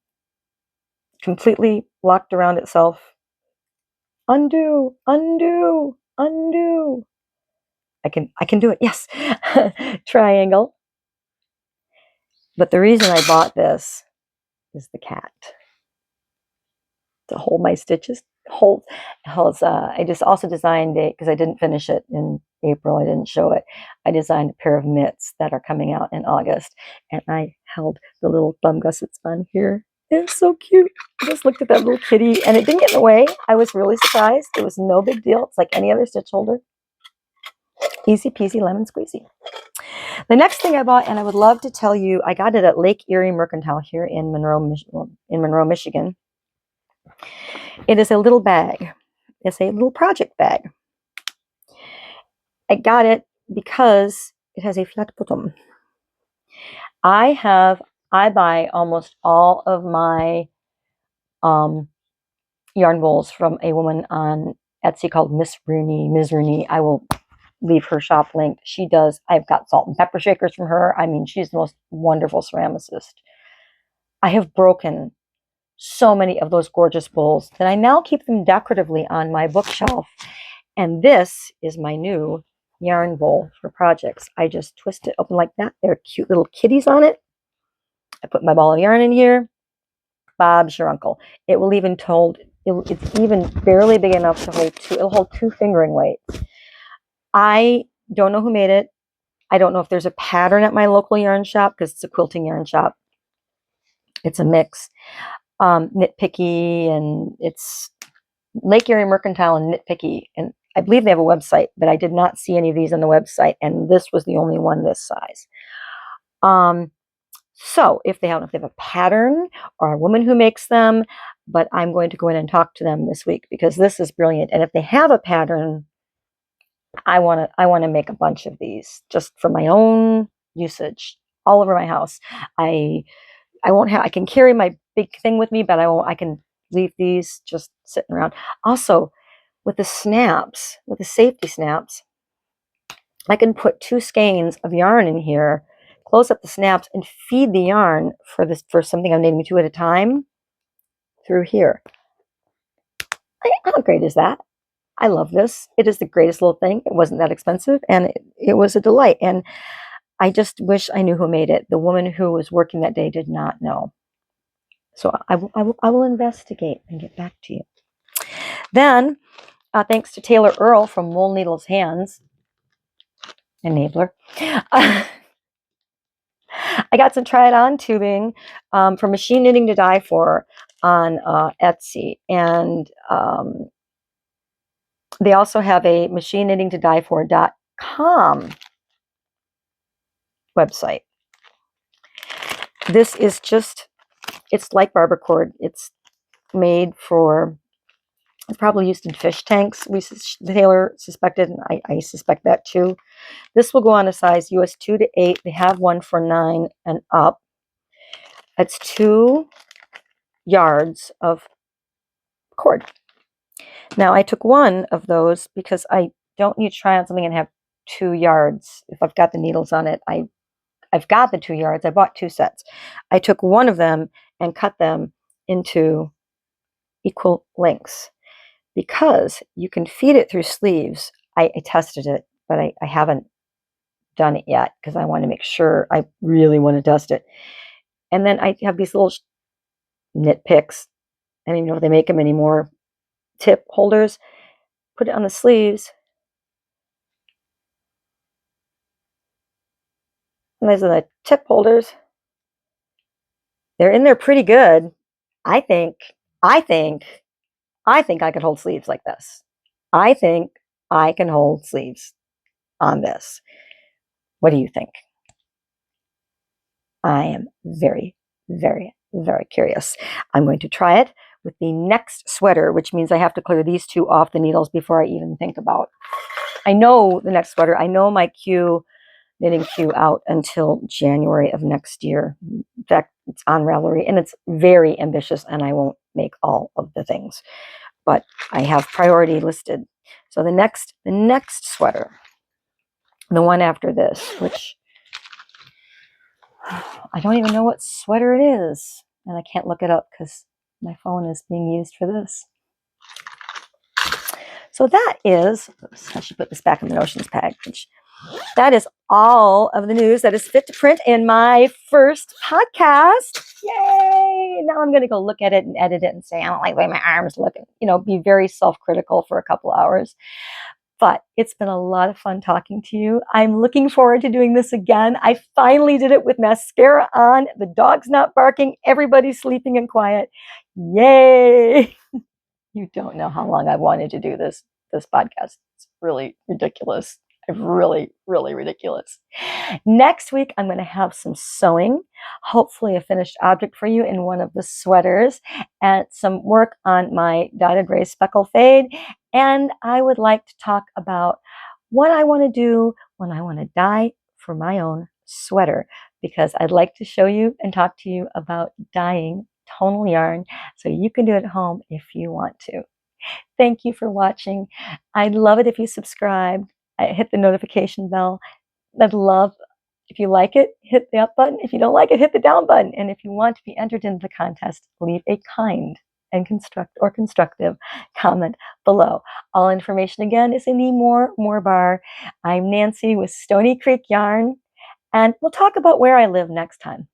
completely locked around itself. Undo, undo, undo. I can do it. Yes. Triangle. But the reason I bought this is the cat. To hold my stitches. I just also designed because I didn't finish it in April. I didn't show it. I designed a pair of mitts that are coming out in August. And I held the little thumb gussets on here. It's so cute. I just looked at that little kitty and it didn't get in the way. I was really surprised. It was no big deal. It's like any other stitch holder. Easy peasy lemon squeezy. The next thing I bought, and I would love to tell you, I got it at Lake Erie Mercantile here in Monroe, Michigan. It is a little bag. It's a little project bag. I got it because it has a flat bottom. I buy almost all of my yarn bowls from a woman on Etsy called Ms. Rooney. I will leave her shop linked. I've got salt and pepper shakers from her. I mean, she's the most wonderful ceramicist. I have broken so many of those gorgeous bowls that I now keep them decoratively on my bookshelf. And this is my new yarn bowl for projects. I just twist it open like that. There are cute little kitties on it. I put my ball of yarn in here. Bob's your uncle. It will even it's even barely big enough to hold it'll hold 2 fingering weights. I don't know who made it. I don't know if there's a pattern at my local yarn shop because it's a quilting yarn shop. It's a mix. Nitpicky, and it's Lake Erie Mercantile and Nitpicky. And I believe they have a website, but I did not see any of these on the website. And this was the only one this size. So if they have a pattern or a woman who makes them, but I'm going to go in and talk to them this week because this is brilliant. And if they have a pattern, I want to make a bunch of these just for my own usage all over my house. I can carry my big thing with me, but I can leave these just sitting around. Also, with the safety snaps, I can put 2 skeins of yarn in here, close up the snaps, and feed the yarn for something I'm knitting 2 at a time through here. How great is that? I love this. It is the greatest little thing. It wasn't that expensive, and it was a delight. And I just wish I knew who made it. The woman who was working that day did not know. So I will investigate and get back to you. Then, thanks to Taylor Earl from Wool Needles Hands, enabler, I got some try-it-on tubing for machine knitting to die for on Etsy. And they also have a machine knitting to die for.com website. This is just, it's like barber cord. It's made for, it's probably used in fish tanks. Taylor suspected, and I suspect that too. This will go on a size US 2 to 8. They have one for 9 and up. It's 2 yards of cord. Now I took one of those because I don't need to try on something and have 2 yards. If I've got the needles on it, I've got the 2 yards. I bought 2 sets. I took one of them and cut them into equal lengths because you can feed it through sleeves. I tested it, but I haven't done it yet because I want to make sure. I really want to test it. And then I have these little knit picks. I don't even know if they make them anymore. Tip holders. Put it on the sleeves. And those are the tip holders. They're in there pretty good. I think I could hold sleeves like this. I think I can hold sleeves on this. What do you think? I am very, very, very curious. I'm going to try it with the next sweater, which means I have to clear these 2 off the needles before I even think about. I know the next sweater. I know my knitting queue out until January of next year. In fact, it's on Ravelry, and it's very ambitious, and I won't make all of the things, but I have priority listed. So the next sweater, the one after this, which I don't even know what sweater it is, and I can't look it up because my phone is being used for this. So that is, oops, I should put this back in the notions package. That is all of the news that is fit to print in my first podcast. Yay! Now I'm going to go look at it and edit it and say, I don't like the way my arms look. Be very self-critical for a couple hours. But it's been a lot of fun talking to you. I'm looking forward to doing this again. I finally did it with mascara on. The dog's not barking. Everybody's sleeping and quiet. Yay! You don't know how long I've wanted to do this podcast. It's really ridiculous. Really, really ridiculous. Next week, I'm going to have some sewing, hopefully a finished object for you in one of the sweaters, and some work on my dotted gray speckle fade. And I would like to talk about what I want to do when I want to dye for my own sweater, because I'd like to show you and talk to you about dyeing tonal yarn so you can do it at home if you want to. Thank you for watching. I'd love it if you subscribed. Hit the notification bell. I'd love, if you like it, hit the up button. If you don't like it, hit the down button. And if you want to be entered into the contest, leave a kind and constructive comment below. All information again is in the more bar. I'm Nancy with Stony Creek Yarn, and we'll talk about where I live next time.